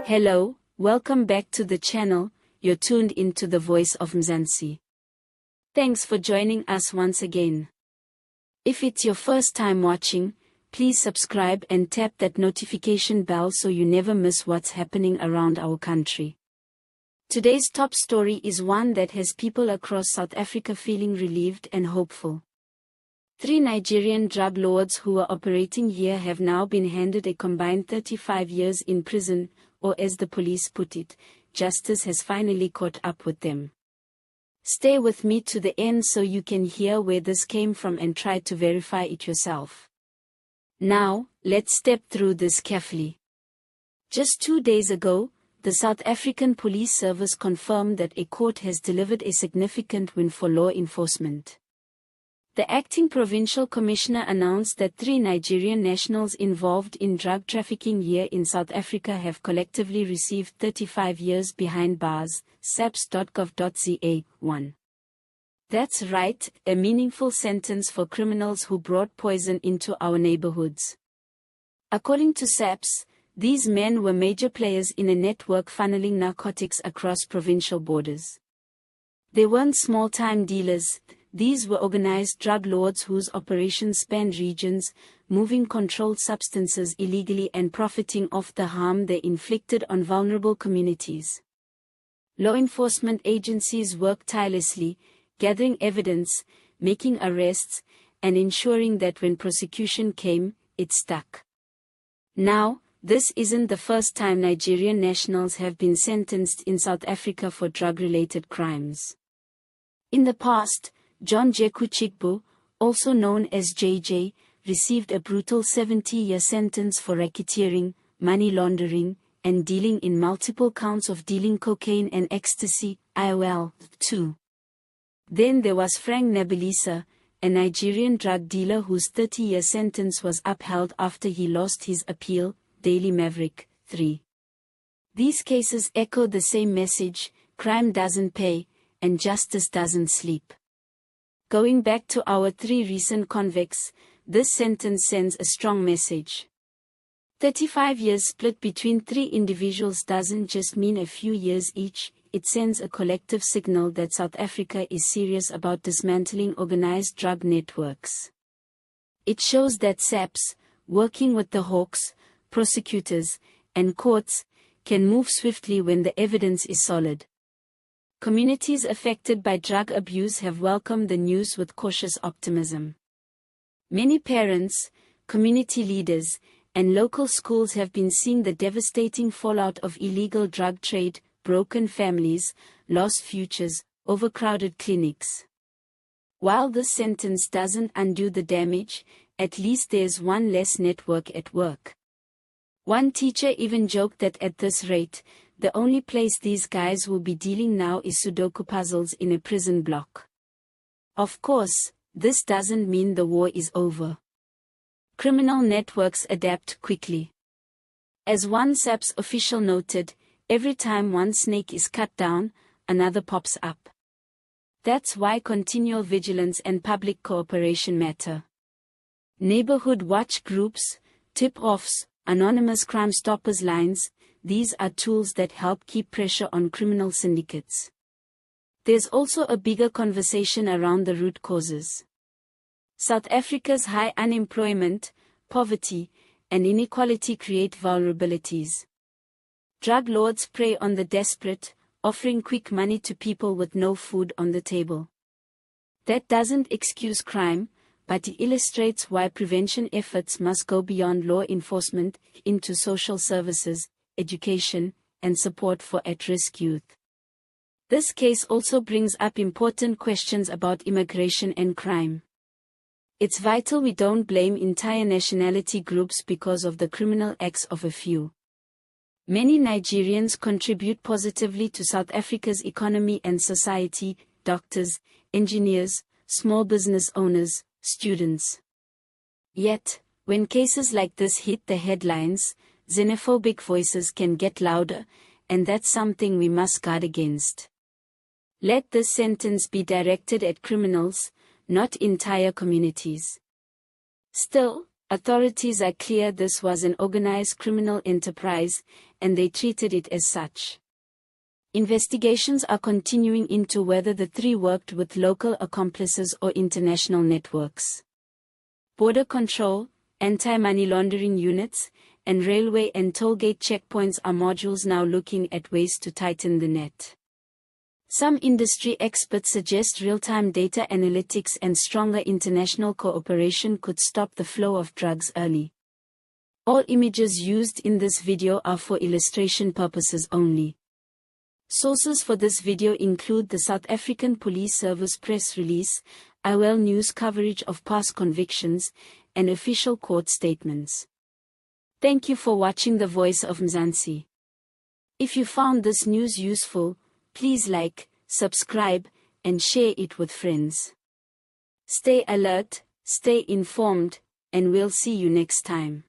Hello, welcome back to the channel. You're tuned into the voice of Mzansi. Thanks for joining us once again. If it's your first time watching, please subscribe and tap that notification bell so you never miss what's happening around our country. Today's top story is one that has people across South Africa feeling relieved and hopeful. 3 Nigerian drug lords who were operating here have now been handed a combined 35 years in prison, or as the police put it, justice has finally caught up with them. Stay with me to the end so you can hear where this came from and try to verify it yourself. Now, let's step through this carefully. Just 2 days ago, the South African Police Service confirmed that a court has delivered a significant win for law enforcement. The acting provincial commissioner announced that 3 Nigerian nationals involved in drug trafficking here in South Africa have collectively received 35 years behind bars, SAPS.gov.za. 1. That's right, a meaningful sentence for criminals who brought poison into our neighborhoods. According to SAPS, these men were major players in a network funneling narcotics across provincial borders. They weren't small-time dealers. These were organized drug lords whose operations spanned regions, moving controlled substances illegally and profiting off the harm they inflicted on vulnerable communities. Law enforcement agencies worked tirelessly, gathering evidence, making arrests, and ensuring that when prosecution came, it stuck. Now, this isn't the first time Nigerian nationals have been sentenced in South Africa for drug-related crimes. In the past, John Jeku Chikbo, also known as JJ, received a brutal 70-year sentence for racketeering, money laundering, and dealing in multiple counts of dealing cocaine and ecstasy, IOL, too. Then there was Frank Nabilisa, a Nigerian drug dealer whose 30-year sentence was upheld after he lost his appeal, Daily Maverick, 3. These cases echo the same message: crime doesn't pay, and justice doesn't sleep. Going back to our 3 recent convicts, this sentence sends a strong message. 35 years split between 3 individuals doesn't just mean a few years each, it sends a collective signal that South Africa is serious about dismantling organized drug networks. It shows that SAPS, working with the hawks, prosecutors, and courts, can move swiftly when the evidence is solid. Communities affected by drug abuse have welcomed the news with cautious optimism. Many parents, community leaders, and local schools have been seeing the devastating fallout of illegal drug trade, broken families, lost futures, overcrowded clinics. While this sentence doesn't undo the damage, at least there's one less network at work. One teacher even joked that at this rate, the only place these guys will be dealing now is Sudoku puzzles in a prison block. Of course, this doesn't mean the war is over. Criminal networks adapt quickly. As one SAPS official noted, every time one snake is cut down, another pops up. That's why continual vigilance and public cooperation matter. Neighborhood watch groups, tip-offs, anonymous Crime Stoppers lines, these are tools that help keep pressure on criminal syndicates. There's also a bigger conversation around the root causes. South Africa's high unemployment, poverty, and inequality create vulnerabilities. Drug lords prey on the desperate, offering quick money to people with no food on the table. That doesn't excuse crime, but it illustrates why prevention efforts must go beyond law enforcement into social services, education, and support for at-risk youth. This case also brings up important questions about immigration and crime. It's vital we don't blame entire nationality groups because of the criminal acts of a few. Many Nigerians contribute positively to South Africa's economy and society: doctors, engineers, small business owners, students. Yet, when cases like this hit the headlines, xenophobic voices can get louder, and that's something we must guard against. Let this sentence be directed at criminals, not entire communities. Still, Authorities are clear this was an organized criminal enterprise, and they treated it as such. Investigations are continuing into whether the three worked with local accomplices or international networks. Border control, anti-money laundering units, and railway and tollgate checkpoints are modules now looking at ways to tighten the net. Some industry experts suggest real-time data analytics and stronger international cooperation could stop the flow of drugs early. All images used in this video are for illustration purposes only. Sources for this video include the South African Police Service press release, IWEL news coverage of past convictions, and official court statements. Thank you for watching The Voice of Mzansi. If you found this news useful, please like, subscribe, and share it with friends. Stay alert, stay informed, and we'll see you next time.